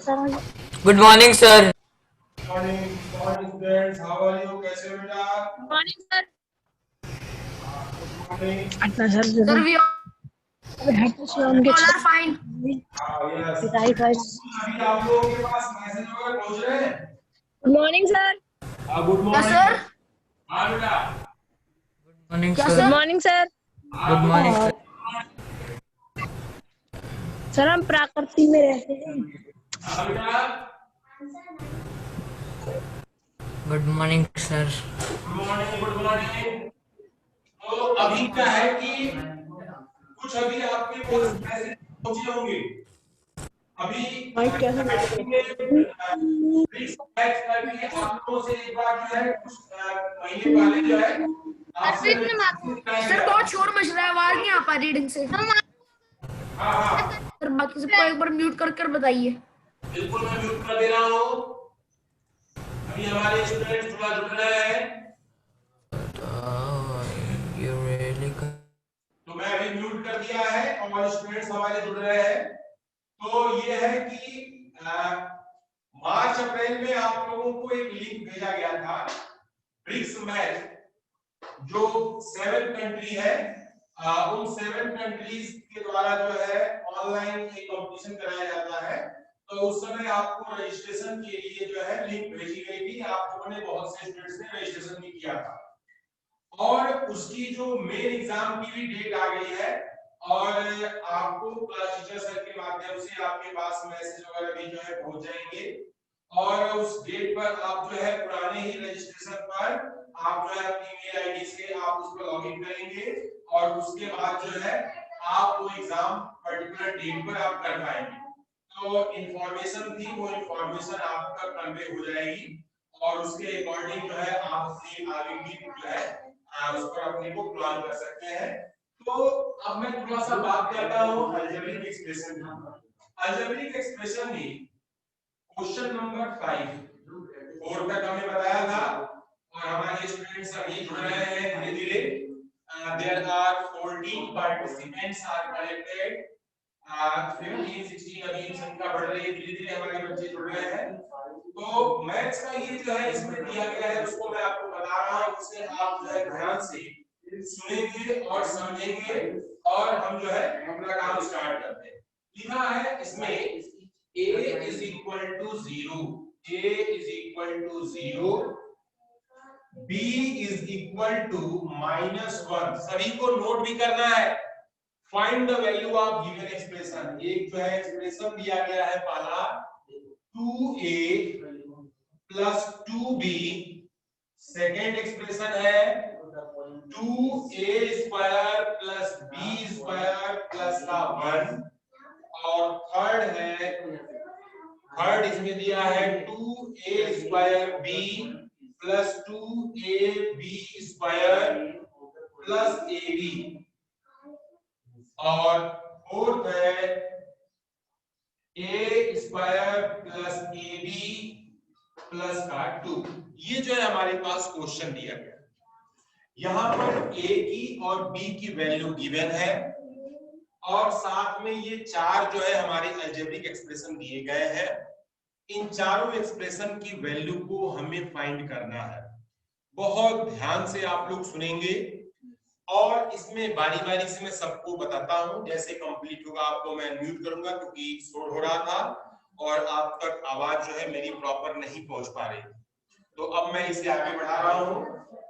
Good morning sir. Morning morning students, how are you? कैसे हो बेटा? Morning sir. Good morning. अच्छा sir we all are fine. Yes, अभी आप लोगों के पास मैसेज वगैरह पहुंच रहे हैं? Good morning sir. Good yes morning. Sir. हाँ बेटा। मॉर्निंग क्या sir. Good morning sir. Good morning sir. Sir हम प्रकृति में रहते हैं। हाँ बेटा। Good morning sir. Good morning, good morning. तो अभी क्या है कि कुछ अभी आपके पास मैसेज पहुंचे होंगे। अभी माइक कैसे स्टार्टिंग में प्लीज बैच करके आप लोगों से एक बार जो है कुछ महीने पहले जो है आपसे सर बहुत शोर मच रहा है, आवाज नहीं आ पा रही ढंग से। हाँ हाँ सर बाकी सबको एक बार म्यूट कर कर बताइए। बिल्कुल, मैं म्यूट कर दे रहा हूँ। अभी हमारे स्टूडेंट थोड़ा जुड़ रहे हैं You really तो मैं अभी म्यूट कर दिया है और स्टूडेंट्स हमारे जुड़ रहे हैं। तो ये है कि मार्च अप्रैल में आप लोगों को एक लिंक भेजा गया था ब्रिक्स मैच, जो 7 कंट्री है, उन 7 कंट्रीज के द्वारा जो है ऑनलाइन एक कंपटीशन कराया जाता है। तो उस समय आपको रजिस्ट्रेशन के लिए जो है लिंक भेजी गई थी। आप लोगों ने बहुत से स्टूडेंट्स ने रजिस्ट्रेशन भी किया था और उसकी जो मेन एग्जाम की भी डेट आ गई है और आपको क्लास टीचर सर के माध्यम से आपके पास मैसेज वगैरह भी जो है पहुंच जाएंगे और उस डेट पर आप जो है पुराने ही रजिस्ट्रेशन पर आप जो है अपनी मेल आईडी से आप उस पर लॉगिन करेंगे और उसके बाद जो है आप वो एग्जाम पर्टिकुलर डेट पर आप कर पाएंगे। तो इंफॉर्मेशन थी, वो इंफॉर्मेशन आप तक कन्वे हो जाएगी और उसके अकॉर्डिंग जो है आप अपनी आगे की जो है उस पर अपने को प्लान कर सकते हैं। तो अब मैं थोड़ा सा बात करता हूं अलजेब्रिक एक्सप्रेशन की। अलजेब्रिक एक्सप्रेशन में क्वेश्चन नंबर 4 तक हमें बताया था और हमारे स्टूडेंट्स अभी जुड़ रहे हैं धीरे धीरे। There are 14 participants are connected. 15 16 अभी संख्या बढ़ रही है, धीरे धीरे हमारे बच्चे जुड़ रहे हैं। तो मैथ्स का ये जो है इसमें दिया गया है उसको मैं आपको बता रहा हूं, उससे आप जो है ध्यान से सुनेंगे और समझेंगे और हम जो है अपना काम स्टार्ट करते हैं। लिखा है इसमें a is equal to 0, a is equal to 0, b is equal to -1। सभी को नोट भी करना है। Find the value of given expression. एक जो है एक्सप्रेशन दिया गया है पहला 2a plus 2b, second expression है 2a square plus b square plus का 1 और थर्ड इसमें दिया है 2a square b plus 2ab square plus ab और फोर्थ है a square plus ab plus का 2। ये जो है हमारे पास क्वेश्चन दिया गया, यहां पर a की और b की वैल्यू गिवन है और साथ में ये चार जो है हमारे अलजेब्रिक एक्सप्रेशन दिए गए हैं। इन चारों एक्सप्रेशन की वैल्यू को हमें फाइंड करना है। बहुत ध्यान से आप लोग सुनेंगे और इसमें बारी बारी से मैं सबको बताता हूं। जैसे कंप्लीट होगा आपको मैं म्यूट करूंगा क्योंकि शोर हो रहा था और आप तक आवाज जो है मेरी प्रॉपर नहीं पहुंच पा रही। तो अब मैं इसे आगे बढ़ा रहा हूं।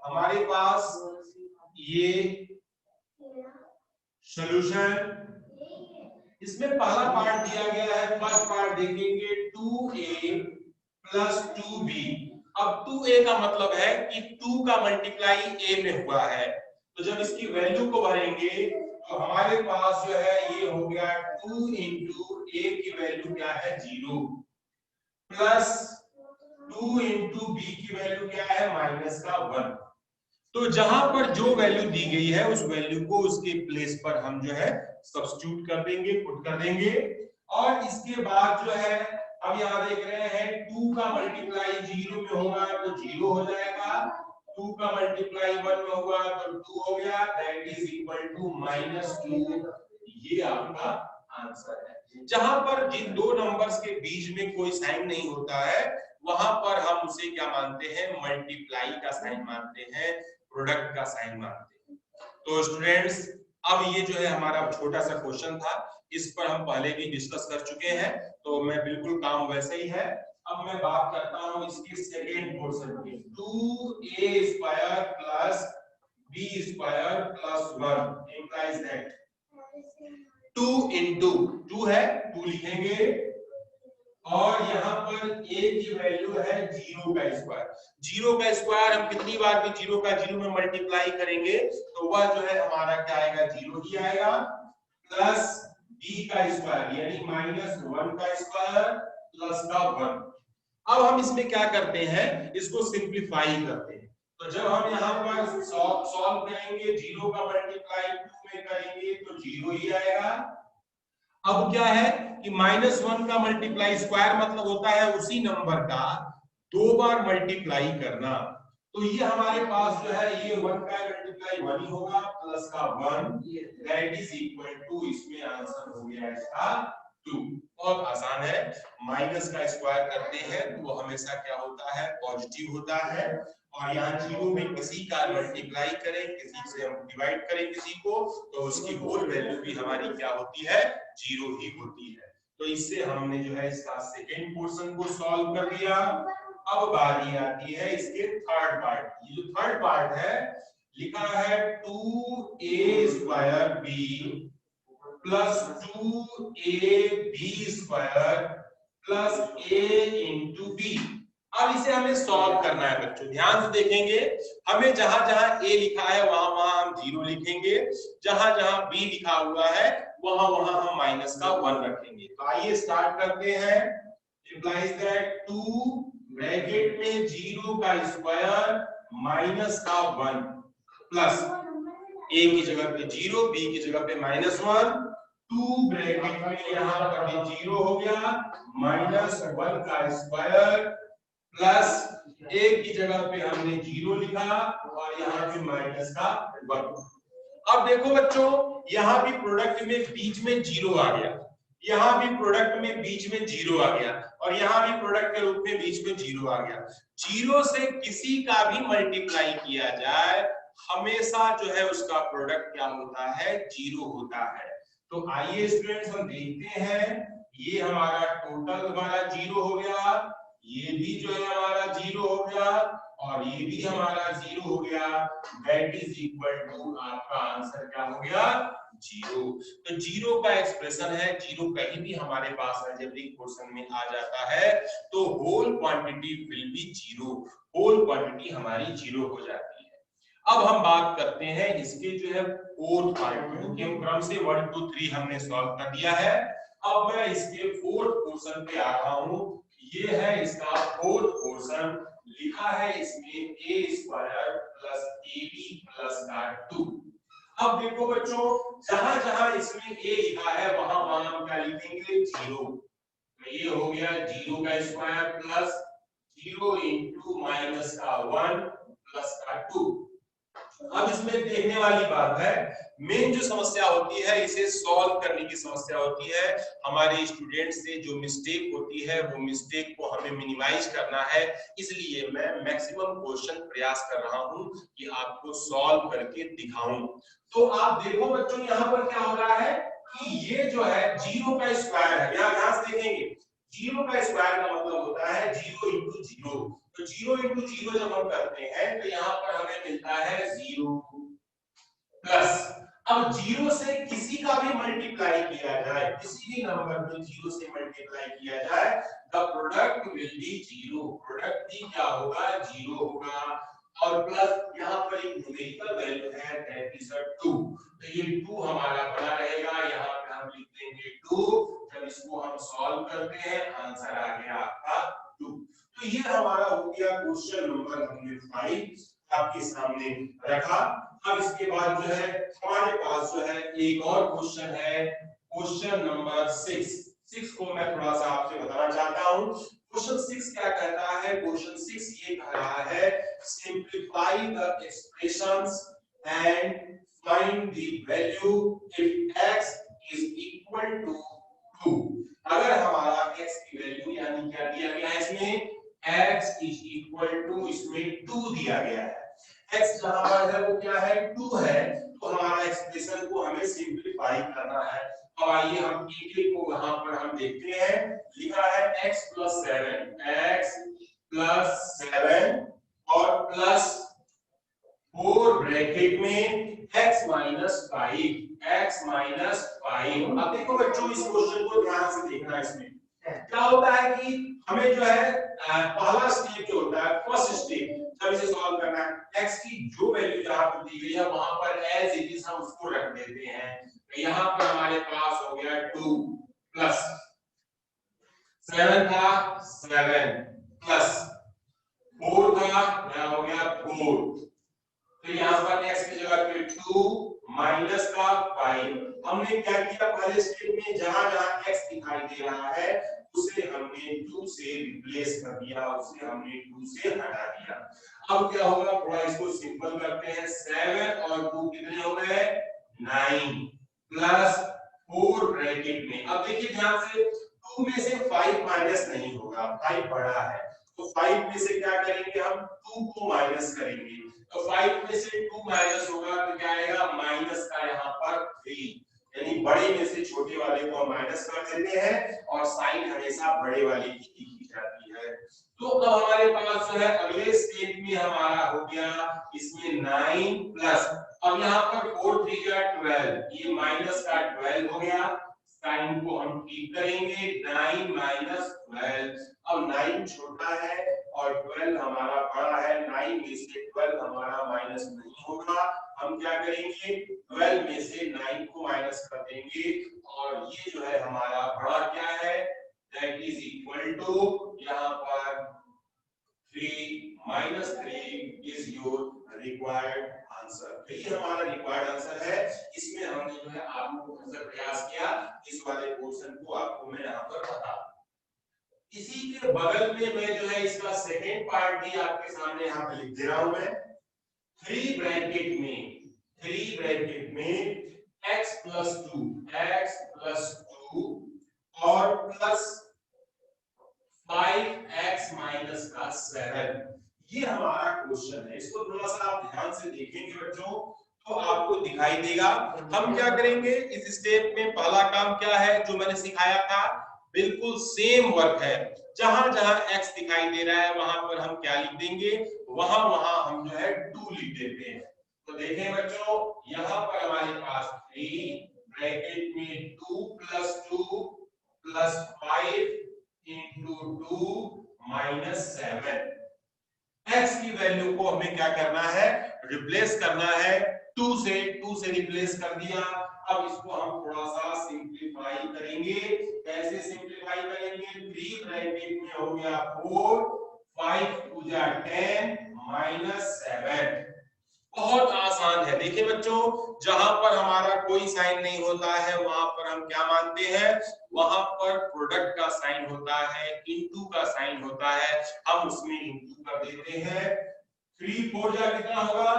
हमारे पास ये सॉल्यूशन, इसमें पहला पार्ट दिया गया है। फर्स्ट पार्ट देखेंगे 2a प्लस 2b। अब 2a का मतलब है कि 2 का मल्टीप्लाई a में हुआ है, तो जब इसकी वैल्यू को भरेंगे तो हमारे पास जो है ये हो गया 2 इंटू a की वैल्यू क्या है 0 प्लस 2 इंटू b की वैल्यू क्या है माइनस का 1। तो जहां पर जो वैल्यू दी गई है उस वैल्यू को उसके प्लेस पर हम जो है सब्स्टिट्यूट कर देंगे, पुट कर देंगे और इसके बाद जो है अब यहां देख रहे हैं 2 का मल्टीप्लाई 0 में होगा तो 0 हो जाएगा, 2 का मल्टीप्लाई 1 में होगा तो 2 हो गया, दैट इज इक्वल टू -2। ये आपका आंसर है। जहां पर जिन दो नंबर्स के बीच में कोई साइन नहीं होता है वहां पर हम उसे क्या मानते हैं, मल्टीप्लाई का साइन मानते हैं, प्रोडक्ट का साइन मानते हैं। तो स्टूडेंट्स अब ये जो है हमारा छोटा सा क्वेश्चन था, इस पर हम पहले भी डिस्कस कर चुके हैं, तो मैं बिल्कुल काम वैसे ही है। अब मैं बात करता हूं इसके सेकेंड पोर्शन की, 2a square plus b square plus 1 implies that 2 into 2 है 2 लिखेंगे और यहाँ पर a की वैल्यू है 0 का स्क्वायर। 0 का स्क्वायर हम कितनी बार भी 0 का 0 में मल्टीप्लाई करेंगे तो वह जो है हमारा क्या आएगा, 0 ही आएगा, प्लस b का स्क्वायर यानी -1 का स्क्वायर प्लस का 1। अब हम इसमें क्या करते हैं, इसको सिंप्लीफाई करते हैं। तो जब हम यहाँ पर सॉल्व करेंगे 0 का मल्टीप्लाई 2 में करेंगे तो 0 ही आएगा। अब क्या है कि -1 का मल्टीप्लाई स्क्वायर मतलब होता है उसी नंबर का 2 बार मल्टीप्लाई करना। तो ये हमारे पास जो है ये 1 का मल्टीप्लाई 1 ही होगा प्लस का 1 दैट इज इक्वल टू, इसमें आंसर हो गया इसका 2। बहुत आसान है, माइनस का स्क्वायर करते हैं तो वो हमेशा क्या होता है, पॉजिटिव होता है। और यहाँ 0 में किसी का मल्टीप्लाई करें, किसी से हम डिवाइड करें किसी को, तो उसकी होल वैल्यू भी हमारी क्या होती है, 0 ही होती है। तो इससे हमने जो है इसका सेकेंड पोर्शन को सॉल्व कर दिया। अब बारी आती है इसके थर्ड पार्ट की। जो थर्ड पार्ट है लिखा है 2a square b plus 2ab square plus a into b। अब इसे हमें सॉल्व करना है बच्चों, ध्यान से देखेंगे, हमें जहां जहां a लिखा है वहां वहां हम 0 लिखेंगे, जहां जहां b लिखा हुआ है वहां वहां हम माइनस का 1 रखेंगे। तो आइए स्टार्ट करते हैं। इंप्लाइज दैट 2 ब्रैकेट में 0 का स्क्वायर माइनस का 1 प्लस a की जगह पे 0, b की जगह पे -1, 2 ब्रैकेट में यहाँ पर भी 0 हो गया, -1 का स्क्वायर प्लस a की जगह पे हमने 0 लिखा और यहाँ पे माइनस का 1। अब देखो बच्चों, यहाँ भी प्रोडक्ट में बीच में 0 आ गया, यहाँ भी प्रोडक्ट में बीच में 0 आ गया और यहाँ भी प्रोडक्ट के रूप में बीच में 0 आ गया। 0 से किसी का भी मल्टीप्लाई किया जाए हमेशा जो है उसका प्रोडक्ट क्या होता है, 0 होता है। तो आइए स्टूडेंट्स हम देखते हैं, ये हमारा टोटल हमारा 0 हो गया, ये भी जो है हमारा 0 हो गया और ये भी हमारा 0 हो गया, दैट इज इक्वल टू आपका आंसर क्या हो गया, 0। तो 0 का एक्सप्रेशन है, 0 कहीं भी हमारे पास अलजेब्रिक पोर्शन में आ जाता है तो whole quantity will be 0, whole quantity हमारी 0 हो जाती है। अब हम बात करते हैं इसके जो है फोर्थ पार्ट में, क्योंकि हम क्रम से 1 2 3 हमने सॉल्व कर दिया है। अब मैं इसके फोर्थ पोर्शन पे आ रहा हूं, ये है इसका फोर्थ पोर्शन, लिखा है इसमें a square plus ab plus का 2। अब देखो बच्चों, जहां जहां इसमें a लिखा है वहां वहां हम क्या लिखेंगे, 0। तो ये हो गया 0 का स्क्वायर प्लस 0 इंटू माइनस का 1 प्लस का 2। अब इसमें देखने वाली बात है, मेन जो समस्या होती है इसे सॉल्व करने की समस्या होती है। हमारे स्टूडेंट से जो मिस्टेक होती है वो मिस्टेक को हमें मिनिमाइज करना है, इसलिए मैं मैक्सिमम क्वेश्चन प्रयास कर रहा हूं कि आपको सॉल्व करके दिखाऊं। तो आप देखो बच्चों, यहाँ पर क्या हो रहा है कि ये जो है 0 का स्क्वायर है, यहाँ ध्यान से देखेंगे 0 का स्क्वायर का मतलब होता है 0 इंटू 0। तो 0 इंटू 0 जब हम करते हैं तो यहाँ पर हमें मिलता है 0 प्लस, अब 0 से किसी का भी मल्टीप्लाई किया जाए, किसी भी नंबर को 0 से मल्टीप्लाई किया जाए, the product will be 0, product भी क्या होगा, 0 होगा। और प्लस यहाँ पर एक न्यूमेरिकल वैल्यू है दैट इज 2, तो ये 2 हमारा बना रहेगा, यहाँ पे हम लिख देंगे 2। जब इसको हम सॉल्व करते हैं आंसर आ गया आपका 2। तो ये हमारा हो गया क्वेश्चन नंबर हमने 5 आपके सामने रखा। अब इसके बाद जो है हमारे पास जो है एक और क्वेश्चन है, क्वेश्चन नंबर 6 को मैं थोड़ा सा आपसे बताना चाहता हूं। क्वेश्चन 6 क्या कहता है, क्वेश्चन 6 ये कह रहा है simplify the expressions and find the value if x is equal to 2। अगर हमारा x की वैल्यू यानी क्या दिया गया है इसमें, x इज इक्वल टू इसमें 2 दिया गया है, x जहां पर है वो क्या है 2 है, तो हमारा एक्सप्रेशन को हमें सिंपलीफाई करना है। अब आइए हम एक-एक को वहां पर हम देखते हैं। लिखा है x + 7, x + 7 और प्लस 4 ब्रैकेट में x - 5, x - 5। अब देखो बच्चों इस क्वेश्चन को ध्यान से देखना, इसमें क्या होता है कि हमें जो है पहला स्टेप जो होता है फर्स्ट स्टेप, जब इसे सॉल्व करना है x की जो वैल्यू जहां पर दी गई है वहां पर एज इट इज हम उसको रख देते हैं। तो यहां पर हमारे पास हो गया 2 प्लस 7 था 7 प्लस 4 था क्या हो गया 4, तो यहाँ पर x की जगह पे 2 माइनस का 5। हमने क्या किया पहले स्टेप में, जहां जहां x दिखाई दे रहा है उसे हमने 2 से रिप्लेस कर दिया, उसे हमने 2 से हटा दिया। अब क्या होगा, थोड़ा इसको सिंपल करते हैं। 7 और 2 कितने हो गए 9 प्लस 4 ब्रैकेट में। अब देखिए ध्यान से, 2 में से 5 माइनस नहीं होगा, 5 बड़ा है, तो 5 में से क्या करेंगे हम 2 को माइनस करेंगे, तो 5 में से 2 माइनस होगा तो क्या आएगा माइनस का यहाँ पर 3, यानी बड़े में से छोटे वाले को माइनस कर देते हैं और साइन हमेशा बड़े वाले की लिखी जाती है। तो अब हमारे पास जो है अगले स्टेप में हमारा हो गया इसमें 9 प्लस, अब यहाँ पर 4 3 या 12, ये माइनस का 12 हो गया, साइन को हम ठीक करेंगे 9 माइनस 12। अब 9 छोटा है और 12 हमारा बड़ा है, 9 में से 12 हमारा माइनस नहीं होगा, हम क्या करेंगे 12 में से 9 को माइनस कर देंगे और ये जो है हमारा बड़ा क्या है, दैट इज इक्वल टू यहाँ पर 3 - 3 इज योर रिक्वायर्ड आंसर। ये हमारा रिक्वायर्ड आंसर है। इसमें हमने जो है आप लोगों को प्रयास किया इस वाले पोर्शन को आपको मैं यहाँ पर बता। इसी के बगल में मैं जो है इसका सेकेंड पार्ट भी आपके सामने यहाँ पे लिख दे रहा हूं मैं। 3 ब्रैकेट में x + 2 और प्लस 5x - 7, ये हमारा क्वेश्चन है। इसको थोड़ा सा आप ध्यान से देखेंगे बच्चों तो आपको दिखाई देगा। हम क्या करेंगे इस स्टेप में, पहला काम क्या है जो मैंने सिखाया था, बिल्कुल सेम वर्क है। जहां जहां x दिखाई दे रहा है वहां पर हम क्या लिख देंगे, वहां वहां हम जो है 2 लिख देते हैं। तो देखें बच्चों यहां पर हमारे पास 3 ब्रैकेट में 2 + 2 प्लस 5 into 2 - 7। x की वैल्यू को हमें क्या करना है, रिप्लेस करना है, 2 से रिप्लेस कर दिया। अब इसको हम थोड़ा सा सिंपलीफाई करेंगे। कैसे सिंपलीफाई करेंगे, 3 ब्रैकेट में हो गया 4, 5 2 जा 10 - 7। बहुत आसान है। देखिए बच्चों जहां पर हमारा कोई साइन नहीं होता है वहां पर हम क्या मानते हैं, वहां पर प्रोडक्ट का साइन होता है, इनटू का साइन होता है, हम उसमें इनटू कर देते हैं। 3 4 जा कितना होगा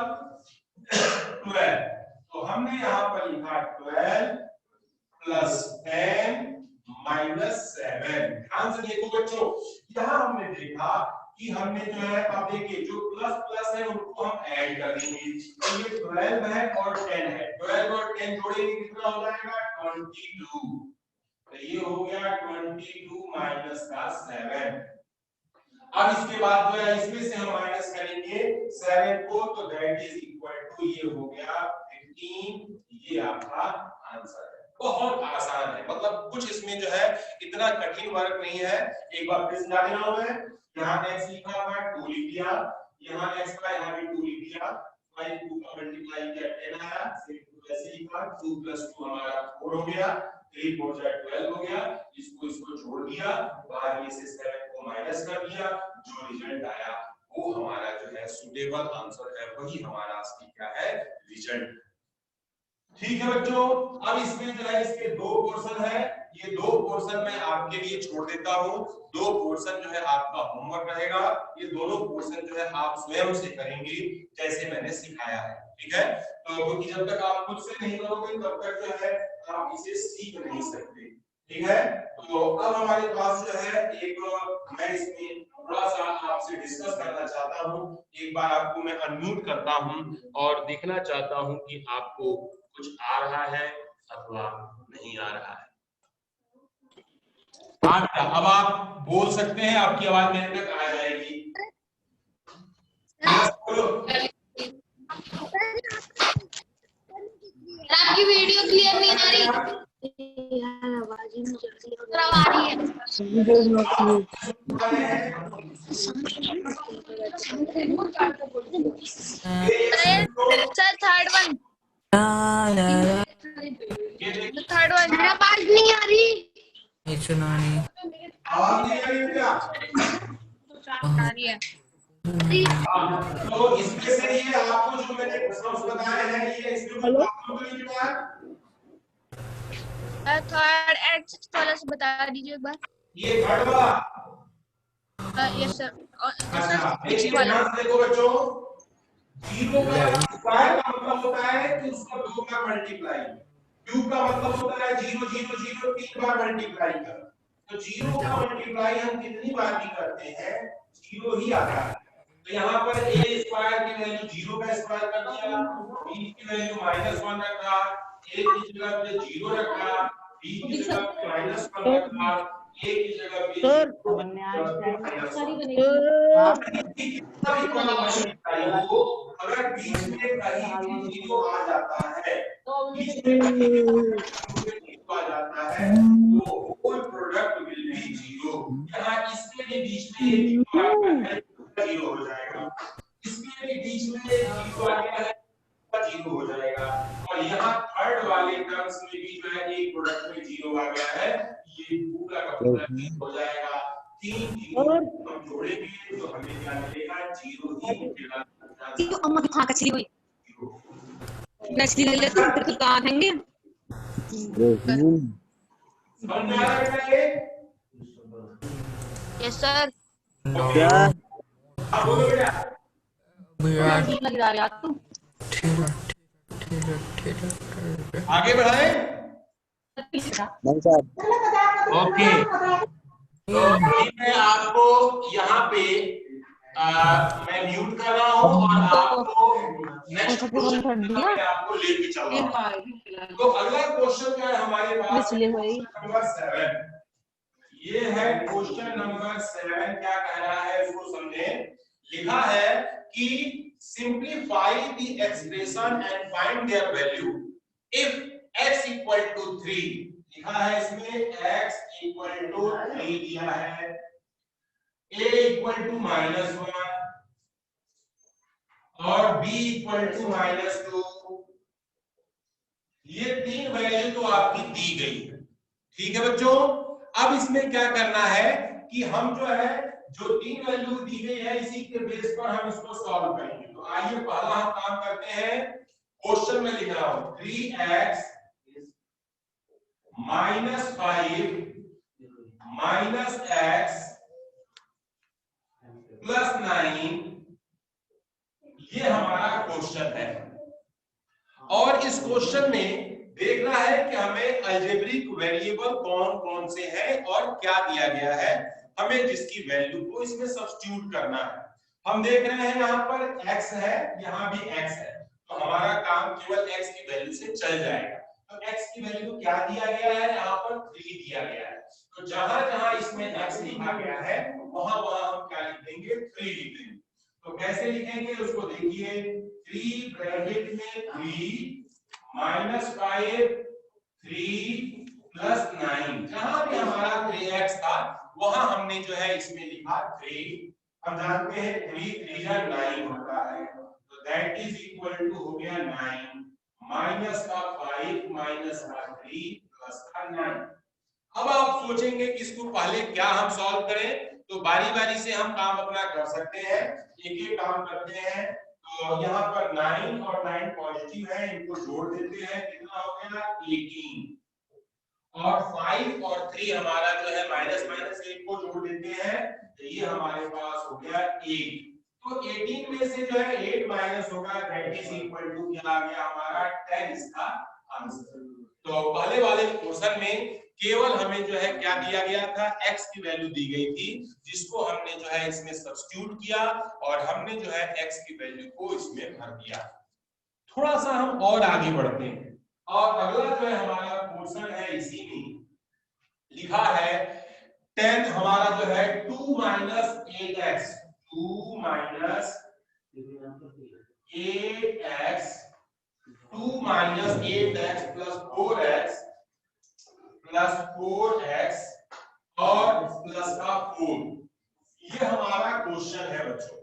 12, तो हमने यहां पर लिखा 12 प्लस 10 माइनस 7। ध्यान से देखो बच्चों, यहां हमने देखा कि हमने जो है, अब देखिए जो प्लस प्लस है उनको हम ऐड कर देंगे, तो ये 12 है और 10 है, 12 और 10 जोड़ेंगे कितना हो जाएगा 22, तो ये हो गया 22 माइनस का 7। अब इसके बाद जो है इसमें से हम माइनस करेंगे 7 को, तो दैट इज इक्वल टू ये हो गया 15। ये आपका आंसर है। बहुत आसान है, मतलब कुछ इसमें जो है इतना कठिन वर्क नहीं है। एक बार फिर समझा दे रहा हूं मैं, यहाँ x लिखा हुआ है 2 लिख दिया, यहाँ x का यहाँ भी 2 लिख दिया, 5 2 का मल्टीप्लाई किया 10 आया, फिर 2 ऐसे लिखा, 2 + 2 हमारा 4 हो गया, 3 4 12 हो गया, इसको छोड़ दिया, बाहर में से 7 को माइनस कर दिया, जो रिजल्ट आया वो हमारा जो है सुटेबल आंसर है, वही हमारा असली क्या है रिजल्ट। ठीक है बच्चों, अब इसमें जो है इसके 2 पोर्शन है, ये 2 पोर्शन मैं आपके लिए छोड़ देता हूं। 2 पोर्शन जो है आपका होमवर्क रहेगा, ये दोनों पोर्शन जो है आप स्वयं से करेंगे जैसे मैंने सिखाया है। ठीक है, तो क्योंकि जब तक आप खुद से नहीं करोगे तब तक जो है आप इसे सीख नहीं सकते। ठीक है। तो अब हमारे पास जो है एक, मैं इसमें थोड़ा सा आपसे डिस्कस करना चाहता हूं। एक बार आपको मैं अनम्यूट करता हूं और देखना चाहता हूं कि आपको कुछ आ रहा है अथवा नहीं आ रहा है। हाँ बेटा, अब आप बोल सकते हैं, आपकी आवाज मेरे तक आ जाएगी। यस बोलो। आपकी वीडियो क्लियर नहीं आ रही यार, आवाज ही नहीं आ रही है। Sir third one, third one आवाज नहीं आ रही। सुना नहीं। आवाज नहीं आ रही क्या? आ रही है। तो इसमें से ये आपको जो मैंने प्रश्न बताए हैं, ये इसमें कोई प्रॉब्लम तो नहीं है? थर्ड एंड सिक्स्थ वाला से बता दीजिए एक बार। ये थर्ड वाला। Yes sir. अच्छा, देखिए ध्यान से देखो बच्चों, जीरो का स्क्वायर का मतलब होता है कि उसका 2 बार मल्टीप्लाई, क्यूब का मतलब होता है 0 0 0 3 बार मल्टीप्लाई कर। तो जीरो का मल्टीप्लाई हम कितनी बार भी करते हैं, जीरो ही आता है। तो यहाँ पर a स्क्वायर की वैल्यू 0 का स्क्वायर कर दिया, b की वैल्यू -1 रखा, a की जगह पे 0 रखा, b की जगह पे -1 रखा, a की जगह पे अगर बीच में कहीं भी जीरो आ जाता है, बीच में कहीं भी जीरो आ जाता है, तो whole product will be zero. यहाँ इसके भी बीच में ये जीरो आ गया है, जीरो हो जाएगा। इसके भी बीच में जीरो आ गया है, जीरो हो जाएगा। और यहाँ थर्ड वाले टर्म्स में भी जो है एक प्रोडक्ट में जीरो आ गया है, ये पूरा का पूरा जीरो हो जाएगा। 3 जीरो हम जोड़ेंगे तो हमें क्या मिलेगा, जीरो ही मिलेगा। तो अम्मा की खा कचरी हुई कचरी ले लेते हैं, फिर तो कहाँ खाएंगे। समझ में आ रहा है बेटा ये? Yes sir. अब बोलो बेटा। लग रहा है यार तू। आगे बढ़ाएं। ओके, तो मैं आपको यहाँ पे मैं म्यूट कर रहा हूँ और आपको नेक्स्ट क्वेश्चन मैं आपको लेके चल रहा हूँ। तो अगला क्वेश्चन जो है हमारे पास नंबर 7, ये है क्वेश्चन नंबर 7। क्या कह रहा है इसको समझें। लिखा है कि simplify the expression and find their value if x equal to 3। लिखा है इसमें x इक्वल टू 3 दिया है, a इक्वल टू -1 और b इक्वल टू -2। ये 3 वैल्यू तो आपकी दी गई है, ठीक है बच्चों। अब इसमें क्या करना है कि हम जो है, जो 3 वैल्यू दी गई है, इसी के बेस पर हम इसको सॉल्व करेंगे। तो आइए पहला हम काम करते हैं। क्वेश्चन में लिख रहा हूं 3x -5 -x +9, ये हमारा क्वेश्चन है। और इस क्वेश्चन में देखना है कि हमें अलजेब्रिक वेरिएबल कौन कौन से हैं और क्या दिया गया है, हमें जिसकी वैल्यू को इसमें सब्स्टिट्यूट करना है। हम देख रहे हैं यहाँ पर x है, यहाँ भी x है, तो हमारा काम केवल x की वैल्यू से चल जाएगा। तो x की वैल्यू क्या दिया गया है, यहाँ पर 3 दिया गया है। तो जहां जहां इसमें x लिखा गया है वहां वहां हम क्या लिख देंगे, 3 लिख देंगे। तो कैसे लिखेंगे उसको देखिए। 3 ब्रैकेट में 3 -5 3 +9, जहां भी हमारा 3x था वहां हमने जो है इसमें लिखा 3। हम जानते हैं 3 3 या 9 होता है, तो दैट इज इक्वल टू हो गया 9 माइनस का 5 माइनस का 3 प्लस का 9। अब आप सोचेंगे कि इसको पहले क्या हम सॉल्व करें, तो बारी बारी से हम काम अपना कर सकते हैं। एक एक काम करते हैं। तो यहाँ पर 9 और 9 पॉजिटिव है, इनको जोड़ देते हैं, कितना हो गया 18। और 5 और 3 हमारा जो है माइनस माइनस 1 को जोड़ देते हैं, तो ये हमारे पास हो गया 8। तो 18 में से जो है 8 माइनस होगा, दैट इज इक्वल टू क्या आ गया हमारा 10 इसका आंसर। तो पहले वाले क्वेश्चन में केवल हमें जो है क्या दिया गया था, x की वैल्यू दी गई थी, जिसको हमने जो है इसमें सब्स्टिट्यूट किया और हमने जो है x की वैल्यू को इसमें भर दिया। थोड़ा सा हम और आगे बढ़ते हैं और अगला जो है हमारा क्वेश्चन है, इसी में लिखा है 10 हमारा जो है 2 minus 8x 2 minus 8x 2 minus 8x plus 4x plus 4x और प्लस का 4, ये हमारा क्वेश्चन है बच्चों।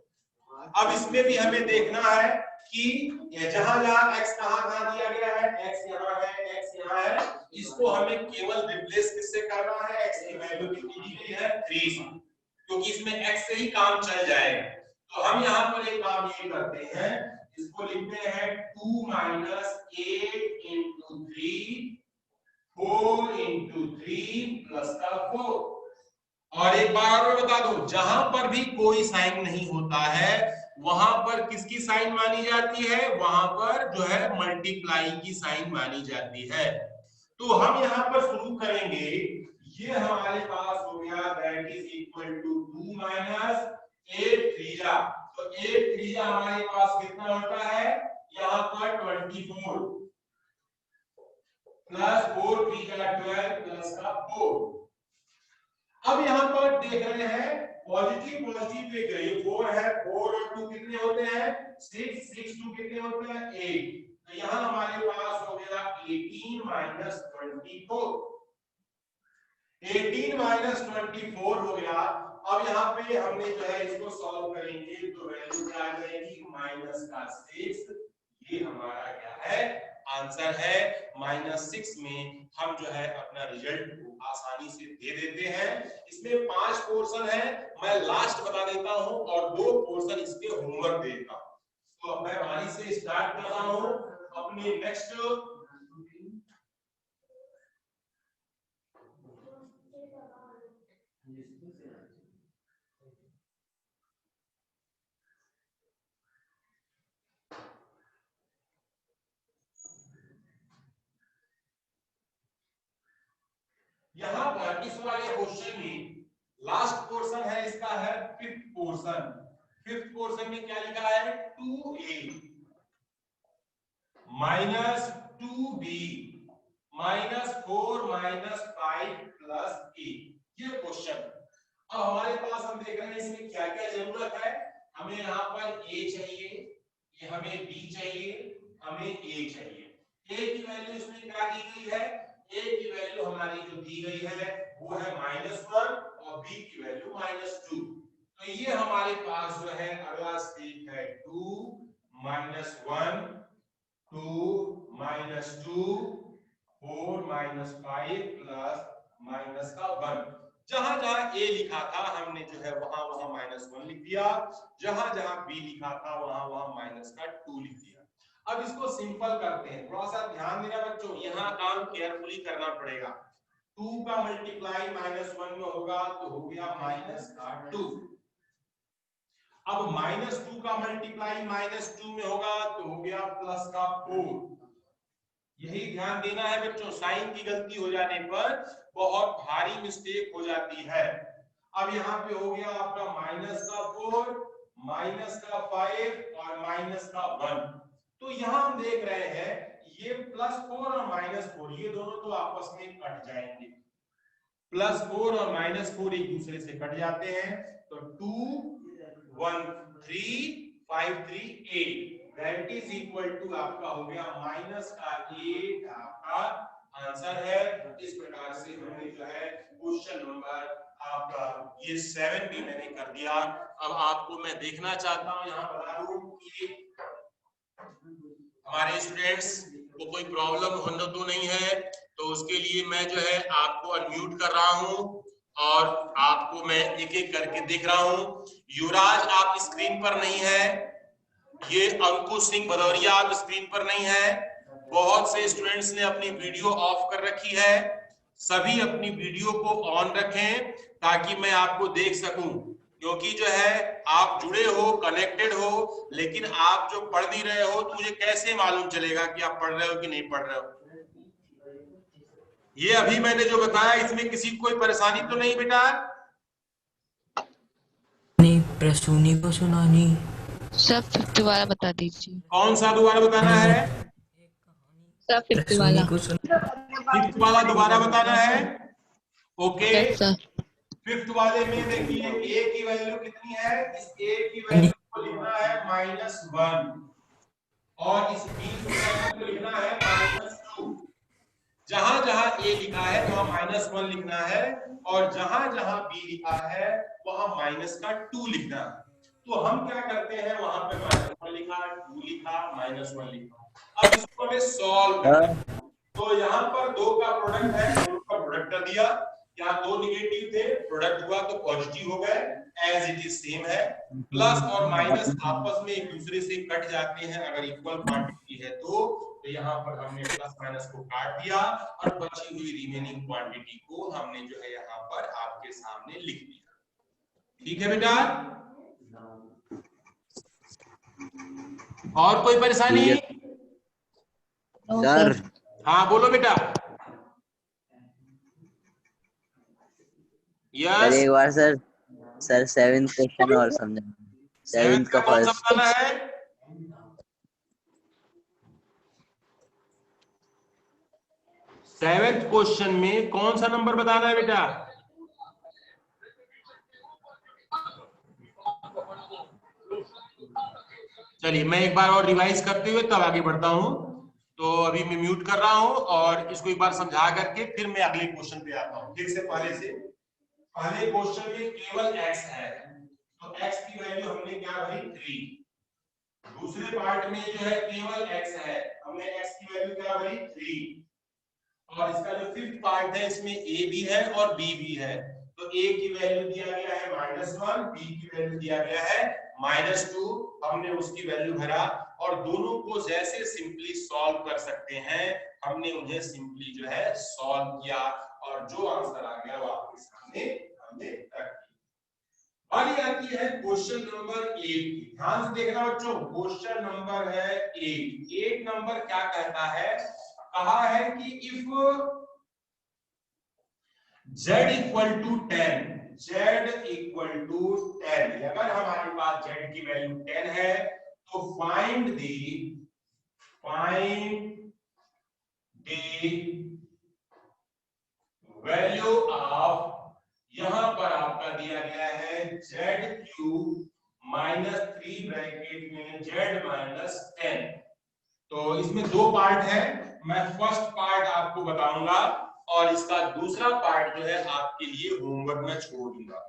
अब इसमें भी हमें देखना है कि जहां जहां x कहां दिया गया है, x यहाँ है, x यहाँ है, इसको हमें केवल रिप्लेस किससे करना है, x की वैल्यू कितनी दी गई है 3, क्योंकि इसमें x से ही काम चल जाएगा। तो हम यहाँ पर एक काम ये करते हैं, इसको लिखते हैं 2 माइनस 8 इंटू 3 4 इंटू 3 प्लस का 4। और एक बार और बता दो, जहां पर भी कोई साइन नहीं होता है वहां पर किसकी साइन मानी जाती है, वहां पर जो है मल्टीप्लाई की साइन मानी जाती है। तो हम यहां पर शुरू करेंगे, ये हमारे पास हो गया that is equal to 2 minus 8 3 तो 8 3 हमारे पास कितना होता है, यहां पर 24 प्लस 4 3 12 प्लस का 4। अब यहां पर देख रहे हैं पॉजिटिव पॉजिटिव देख रहे हैं, 4 है, 4 और 2 कितने होते हैं 6, 6 2 कितने होते हैं 8, तो यहां हमारे पास हो गया 18 माइनस 24, 18 माइनस 24 हो गया। अब यहाँ पे हमने जो है इसको सॉल्व करेंगे तो वैल्यू क्या आ जाएगी माइनस का 6, ये हमारा क्या है आंसर है। -6 में हम जो है अपना रिजल्ट को आसानी से दे देते हैं। इसमें 5 पोर्शन है, मैं लास्ट बता देता हूं और 2 पोर्शन इसके होमवर्क देता हूं। तो मैं बारी से स्टार्ट कर रहा हूं अपने नेक्स्ट यहां पर इस वाले क्वेश्चन में लास्ट पोर्शन है, इसका है 5th पोर्शन। 5th पोर्शन में क्या लिखा है 2a minus 2b minus 4 minus 5 plus a, ये क्वेश्चन। अब हमारे पास हम देख रहे हैं इसमें क्या क्या जरूरत है। हमें यहाँ पर a चाहिए, ये हमें b चाहिए, हमें a चाहिए। a की वैल्यू इसमें क्या दी गई है, a की वैल्यू हमारी जो दी गई है वो है -1 और b की वैल्यू -2। तो ये हमारे पास जो है अगला स्टेप है 2 -1 2 -2 4 -5 प्लस माइनस का 1। जहां जहां a लिखा था हमने जो है वहां वहां -1 लिख दिया, जहां जहां b लिखा था वहां वहां माइनस का 2 लिख दिया। अब इसको सिंपल करते हैं, थोड़ा सा ध्यान देना बच्चों, यहाँ काम केयरफुली करना पड़ेगा। 2 का मल्टीप्लाई -1 में होगा तो हो गया -2। अब -2 का मल्टीप्लाई -2 में होगा तो हो गया +4। यही ध्यान देना है बच्चों, साइन की गलती हो जाने पर बहुत भारी मिस्टेक हो जाती है। अब यहाँ पे हो गया आपका -4 -5 और -1। तो यहाँ हम देख रहे हैं ये +4 और -4 ये दोनों तो आपस में कट जाएंगे, +4 और -4 एक दूसरे से कट जाते हैं। तो 2 1 3 5 3 8 दैट इज इक्वल टू आपका हो गया -8 आपका आंसर है। इस प्रकार से हमने जो है क्वेश्चन नंबर आपका ये 7 भी मैंने कर दिया। अब आपको मैं देखना चाहता हूं, यहाँ बता दूं कि हमारे स्टूडेंट्स को कोई प्रॉब्लम होना तो नहीं है, तो उसके लिए मैं जो है आपको अनम्यूट कर रहा हूं और आपको मैं एक एक करके देख रहा हूं। युवराज आप स्क्रीन पर नहीं है, ये अंकुश सिंह भदौरिया आप स्क्रीन पर नहीं है। बहुत से स्टूडेंट्स ने अपनी वीडियो ऑफ कर रखी है, सभी अपनी वीडियो को ऑन रखें ताकि मैं आपको देख सकूं, क्योंकि जो है आप जुड़े हो कनेक्टेड हो, लेकिन आप जो पढ़ नहीं रहे हो तो मुझे कैसे मालूम चलेगा कि आप पढ़ रहे हो कि नहीं पढ़ रहे हो। ये अभी मैंने जो बताया इसमें किसी को कोई परेशानी तो नहीं बेटा? नहीं, प्रसूनी को सुनानी। सर 50 वाला बता दीजिए। कौन सा दोबारा बताना है? सर 50 प्रसूनी वाला। को सुना। फिफ्थ वाला दोबारा बताना है। Okay, yes sir. फिफ्थ वाले में देखिए a की वैल्यू कितनी है? इस a की वैल्यू को लिखना है -1 और इस b की वैल्यू को लिखना है -2। जहां जहां a लिखा है वहां -1 लिखना है और जहां जहां b लिखा है वहां -2 लिखना है। तो हम क्या करते हैं, वहां पे -1 लिखा, 2 लिखा, -1 लिखा। अब इसको हमें सॉल्व करना है। तो यहाँ पर दो का प्रोडक्ट है, दोनों का प्रोडक्ट कर दिया। यहाँ दो निगेटिव थे, प्रोडक्ट हुआ तो पॉजिटिव हो गए, एज इट इज सेम है। प्लस और माइनस आपस में एक दूसरे से कट जाते हैं अगर इक्वल क्वांटिटी है तो यहाँ पर हमने प्लस माइनस को काट दिया और बची हुई रिमेनिंग क्वांटिटी को हमने जो है यहाँ पर आपके सामने लिख दिया। ठीक है बेटा? और कोई परेशानी? सर हाँ बोलो बेटा। सर एक बार सर 7th क्वेश्चन और समझा। 7th का कौन सा फर्स्ट। बताना है? 7th क्वेश्चन में कौन सा नंबर बताना है बेटा? चलिए मैं एक बार और रिवाइज करते हुए तब आगे बढ़ता हूं। तो अभी मैं म्यूट कर रहा हूं और इसको एक बार समझा करके फिर मैं अगले क्वेश्चन पे आता हूं। ठीक से पहले क्वेश्चन में केवल x है, तो x की वैल्यू हमने क्या भरी? 3। दूसरे पार्ट में जो है केवल x है, हमने x की वैल्यू क्या भरी? 3। और इसका जो फिफ्थ पार्ट है इसमें a भी है और b भी है। तो a की वैल्यू दिया गया है -1, b की वैल्यू दिया गया है -2। हमने उसकी वैल्यू भरा और दोनों को जैसे सिंपली सॉल्व कर सकते हैं हमने उन्हें सिंपली जो है सॉल्व किया और जो आंसर आ गया वो आपके सामने हमने रख दिया। बारी आती है क्वेश्चन नंबर 8 की। ध्यान से देखना बच्चों, क्वेश्चन नंबर है 8। 8 नंबर क्या कहता है? कहा है कि if z equal to 10, z equal to 10, अगर हमारे पास z की वैल्यू 10 है तो फाइंड द वैल्यू ऑफ, यहां पर आपका दिया गया है z³ -3 ब्रैकेट में z - 10। तो इसमें दो पार्ट है, मैं फर्स्ट पार्ट आपको बताऊंगा और इसका दूसरा पार्ट जो है आपके लिए होमवर्क में छोड़ दूंगा।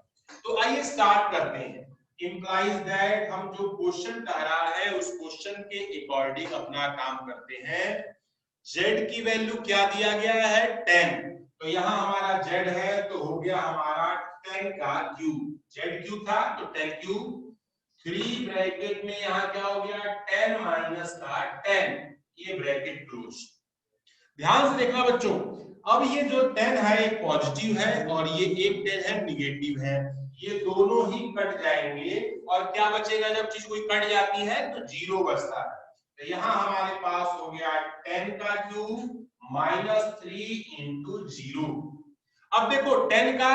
तो आइए स्टार्ट करते हैं। इंप्लाइज दैट हम जो क्वेश्चन कह रहा है उस क्वेश्चन के अकॉर्डिंग अपना काम करते हैं। z की वैल्यू क्या दिया गया है? 10। तो यहाँ हमारा z है तो हो गया हमारा 10 का क्यूब। z³ था तो 10 क्यूब, 3 ब्रैकेट में यहाँ क्या हो गया? 10 माइनस का 10, ये ब्रैकेट क्लोज। ध्यान से देखना बच्चों, अब ये जो 10 है एक पॉजिटिव है और ये एक 10 है निगेटिव है, ये दोनों ही कट जाएंगे और क्या बचेगा? जब चीज कोई कट जाती है तो 0 बचता है। तो यहाँ हमारे पास हो गया 10 का क्यूब -3 × 0। अब देखो 10 का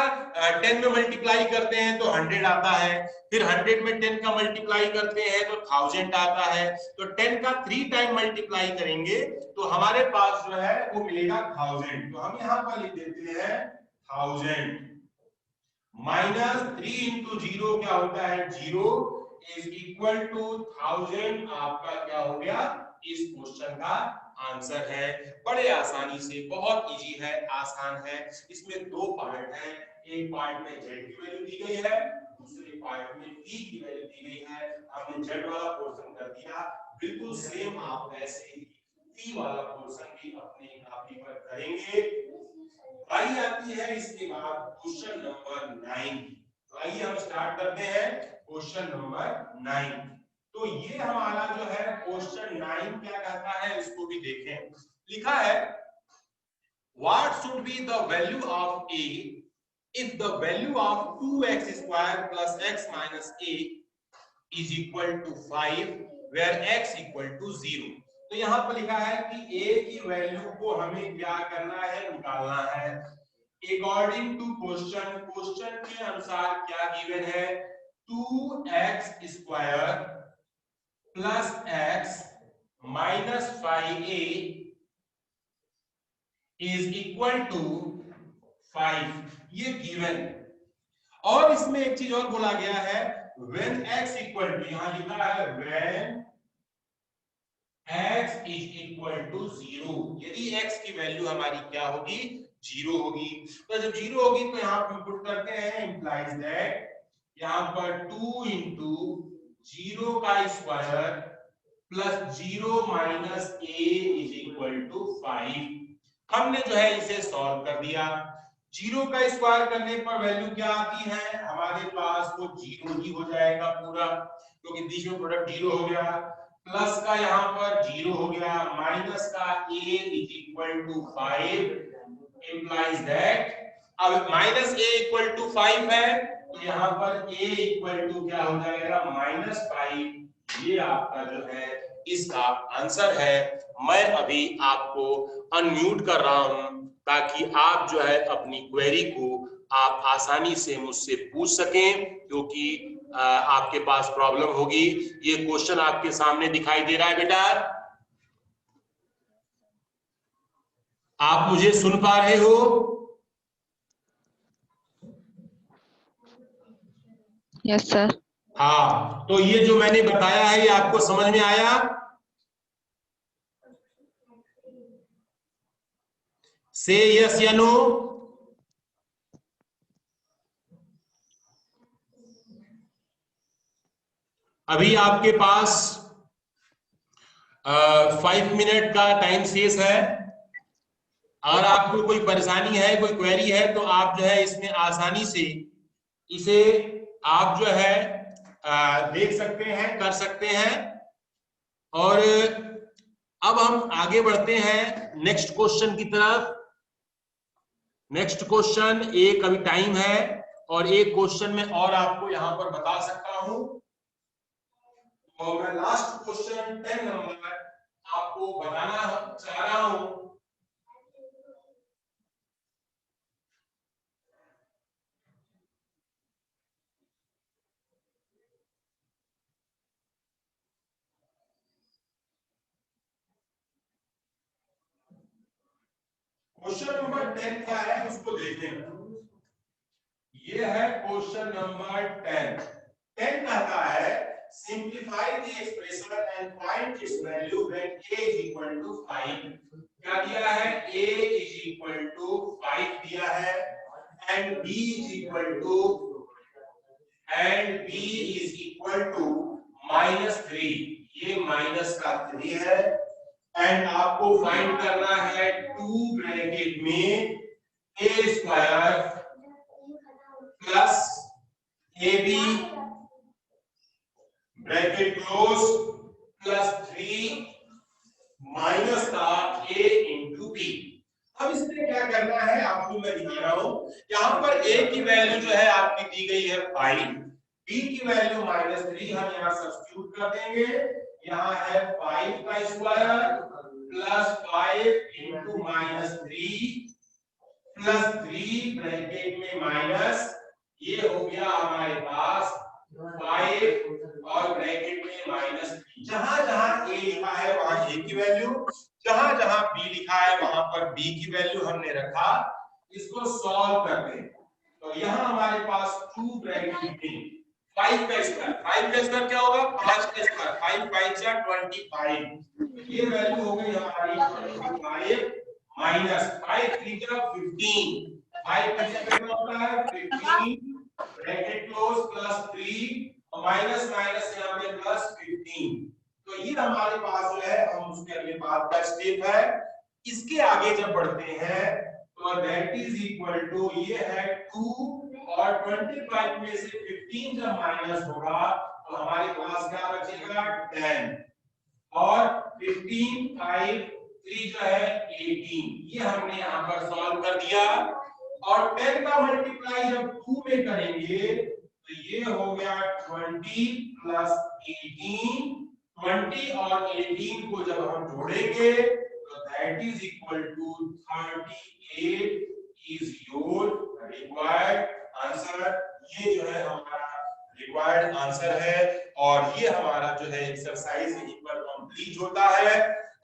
10 में मल्टीप्लाई करते हैं तो 100 आता है, फिर 100 में 10 का मल्टीप्लाई करते हैं तो 1000 आता है। तो 10 का 3 टाइम मल्टीप्लाई करेंगे तो हमारे पास जो है वो मिलेगा 1000। तो हम यहाँ पर लिख देते हैं 1000 -3 × 0 क्या होता है? 0 इज इक्वल टू 1000। आपका क्या हो गया? इस क्वेश्चन का आंसर है। बड़े आसानी से, बहुत इजी है, आसान है। इसमें दो पार्ट है, एक पार्ट में z की वैल्यू दी गई है, दूसरे पार्ट में b की वैल्यू दी गई है। हमने z वाला पोर्शन कर दिया, बिल्कुल सेम आप ऐसे ही b वाला पोर्शन भी अपने कॉपी पर करेंगे। बारी आती है इसके बाद क्वेश्चन नंबर 9। तो आइए हम स्टार्ट करते हैं क्वेश्चन नंबर 9। तो ये हमारा जो है क्वेश्चन 9 क्या कहता है इसको भी देखें। लिखा है what should be the value of a if the value of 2x² plus x minus a is equal to 5 where x equal to 0। तो यहाँ पर लिखा है कि a की वैल्यू को हमें क्या करना है, निकालना है। अकॉर्डिंग टू क्वेश्चन, क्वेश्चन के अनुसार क्या गिवन है, 2x² plus x minus 5a is equal to 5, ये गिवन। और इसमें एक चीज और बोला गया है, when x इक्वल टू, यहां लिखा है when x is equal to 0, यदि x की वैल्यू हमारी क्या होगी, 0 होगी। तो जब 0 होगी तो यहां पर पुट करते हैं, इंप्लाइज दैट यहां पर 2 इंटू 0 का square plus 0 minus a is equal to 5। हमने जो है इसे सॉल्व कर दिया। 0 का स्क्वायर करने पर वैल्यू क्या आती है हमारे पास, वो 0 ही हो जाएगा पूरा, क्योंकि बीच में प्रोडक्ट 0 हो गया। प्लस का यहाँ पर 0 हो गया, माइनस का a is equal to 5 implies that, अब माइनस a इक्वल टू 5 है तो यहाँ पर a इक्वल टू क्या हो जाएगा, -5। ये आपका जो है इसका आंसर है। मैं अभी आपको अनम्यूट कर रहा हूं ताकि आप जो है अपनी क्वेरी को आप आसानी से मुझसे पूछ सकें, क्योंकि आपके पास प्रॉब्लम होगी। ये क्वेश्चन आपके सामने दिखाई दे रहा है बेटा, आप मुझे सुन पा रहे हो? Yes sir. हाँ, तो ये जो मैंने बताया है ये आपको समझ में आया? से यस या नो? अभी आपके पास 5 मिनट का टाइम शेष है। अगर आपको कोई परेशानी है, कोई क्वेरी है, तो आप जो है इसमें आसानी से इसे आप जो है देख सकते हैं, कर सकते हैं। और अब हम आगे बढ़ते हैं नेक्स्ट क्वेश्चन की तरफ। नेक्स्ट क्वेश्चन, एक अभी टाइम है और एक क्वेश्चन में और आपको यहां पर बता सकता हूं। तो मैं लास्ट क्वेश्चन 10 नंबर आपको बताना चाह रहा हूं। क्वेश्चन नंबर 10 क्या है उसको देखें। ये है क्वेश्चन नंबर 10। 10 कहता है simplify the expression and find its value when a is equal to 5। क्या दिया है, a इज इक्वल टू 5 दिया है and b is equal to -3। ये माइनस का 3 है एंड आपको फाइंड करना है 2 ब्रैकेट में a square plus ab bracket close plus 3 minus का a इंटू b। अब इसमें क्या करना है आपको मैं दिखा रहा हूं। यहां पर a की वैल्यू जो है आपकी दी गई है 5, b की वैल्यू -3, हम यहां सब्स्टिट्यूट कर देंगे। यहां है 5 का square plus 5 into -3 plus 3 bracket में माइनस, ये हो गया हमारे पास 5 और ब्रैकेट में -3। जहां जहां a लिखा है वहां a की वैल्यू, जहां जहां b लिखा है वहां पर b की वैल्यू हमने रखा। इसको सॉल्व करते हैं तो यहां हमारे पास 2 ब्रैकेट में 5 का स्क्वायर क्या होगा, 5 का स्क्वायर, 5 5 जा 25। ये वैल्यू हो गई हमारी 25 माइनस 5 3 जा 15, 5 का कितना होता है 15 bracket close plus 3 minus minus यहाँ पे प्लस 15। तो ये हमारे पास जो है हम उसके अगले बाद का स्टेप है। इसके आगे जब बढ़ते हैं तो दैट इज इक्वल टू, ये है 2 और 25 में से 15 जब माइनस होगा तो हमारे पास क्या बचेगा 10 और 15 5 3 जो है 18। ये हमने यहाँ पर सॉल्व कर दिया और 10 का मल्टीप्लाई जब 2 में करेंगे तो ये हो गया 20 प्लस 18 20 और 18 को जब हम जोड़ेंगे तो that is equal to 38 is your required answer. ये जो है हमारा रिक्वायर्ड आंसर है और ये हमारा जो है एक्सरसाइज यहीं पर कंप्लीट होता है।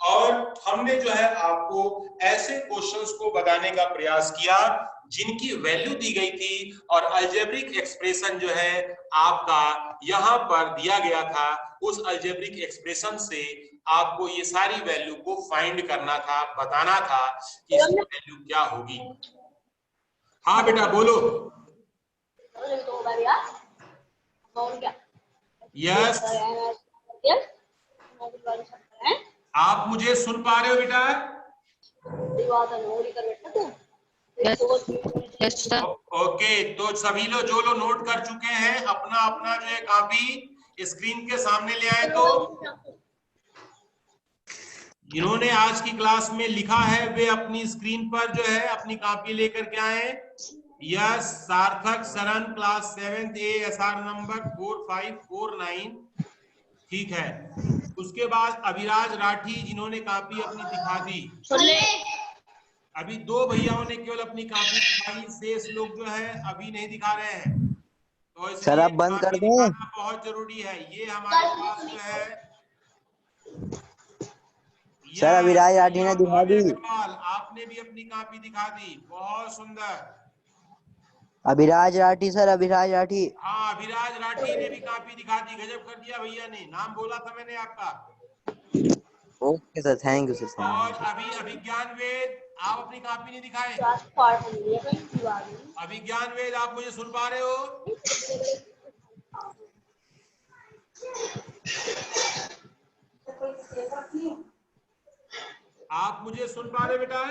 और हमने जो है आपको ऐसे क्वेश्चंस को बताने का प्रयास किया जिनकी वैल्यू दी गई थी और अलजेब्रिक एक्सप्रेशन जो है आपका यहां पर दिया गया था। उस अलजेब्रिक एक्सप्रेशन से आपको ये सारी वैल्यू को फाइंड करना था, बताना था कि इसकी वैल्यू क्या होगी। हाँ बेटा बोलो। यस, आप मुझे सुन पा रहे हो बेटा? Yes sir. ओके, तो सभी लोग जो लोग नोट कर चुके हैं अपना अपना जो है कॉपी स्क्रीन के सामने ले आए। तो जिन्होंने आज की क्लास में लिखा है वे अपनी स्क्रीन पर जो है अपनी कॉपी लेकर के आए। यस, सार्थक शरण class 7th A SR number 4549, ठीक है। उसके बाद अभिराज राठी जिन्होंने कॉपी अपनी दिखा दी। अभी 2 भैयाओं ने केवल अपनी कॉपी दिखाई, शेष लोग जो है अभी नहीं दिखा रहे हैं। तो इसलिए सर आप बंद कर कॉपी दें। दिखाना बहुत जरूरी है। ये हमारे पास जो है सर अभिराज राठी ने दिखा दी। आपने भी अपनी कॉपी दिखा दी, बहुत सुंदर। अभिराज राठी सर, अभिराज राठी। हाँ, अभिराज राठी ने भी कॉपी दिखा दी, गजब कर दिया भैया ने, नाम बोला था मैंने आपका। Okay sir, thank you sir. और अभी अभिज्ञान वेद आप अपनी कॉपी नहीं दिखाए। अभिज्ञान वेद आप मुझे सुन पा रहे हो? आप मुझे सुन पा रहे बेटा?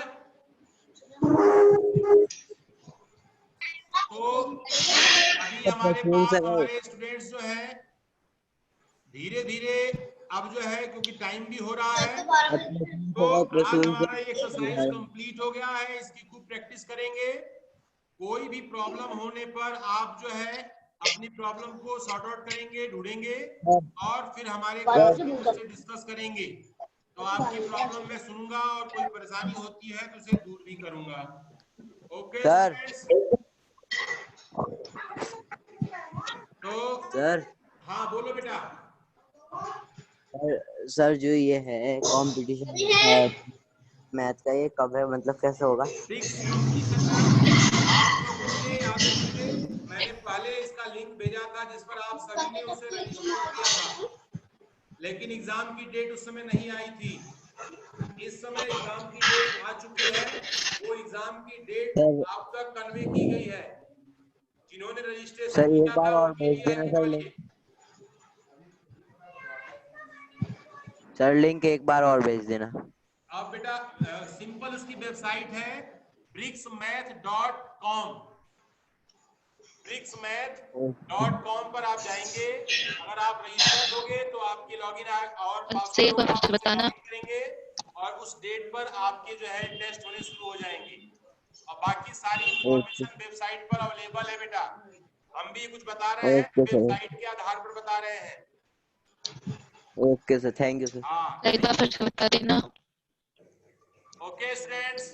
तो अभी हमारे पास हमारे स्टूडेंट्स जो है धीरे धीरे अब जो है, क्योंकि टाइम भी हो रहा है, तो आज हमारा ये एक्सरसाइज कंप्लीट हो गया है। इसकी खूब प्रैक्टिस करेंगे। कोई भी प्रॉब्लम होने पर आप जो है अपनी प्रॉब्लम को सॉर्ट आउट करेंगे, ढूंढेंगे और फिर हमारे क्लास में उससे डिस्कस करेंगे। तो आपकी प्रॉब्लम मैं सुनूंगा और कोई परेशानी होती है तो उसे दूर भी करूंगा। Okay sir. तो सर हाँ बोलो बेटा। सर जो ये है कंपटीशन मैथ का, ये कब है, मतलब कैसे होगा? 6 कंपटीशन का आप लोगों ने याद है मुझे, मैंने पहले इसका लिंक भेजा था जिस पर आप सभी ने उसे रजिस्टर किया था, लेकिन एग्जाम की डेट उस समय नहीं आई थी। इस समय एग्जाम की डेट आ चुकी है। वो एग्जाम की डेट आप तक कन्वे की गई है। जिन्होंने रजिस्ट्रेशन किया था उनके लिए है केवल ये। सर लिंक एक बार और भेज देना। अब बेटा सिंपल उसकी वेबसाइट है bricsmath.com। bricsmath.com पर आप जाएंगे। अगर आप रजिस्टर्ड होगे तो आपकी लॉगिन और पासवर्ड बताना करेंगे और उस डेट पर आपके जो है टेस्ट होने शुरू हो जाएंगे। और बाकी सारी इंफॉर्मेशन वेबसाइट पर अवेलेबल है बेटा। हम भी कुछ बता रहे हैं, वेबसाइट के आधार पर बता रहे हैं। Okay sir, thank you sir. हाँ, एक बार फिर से बता देना। Okay students.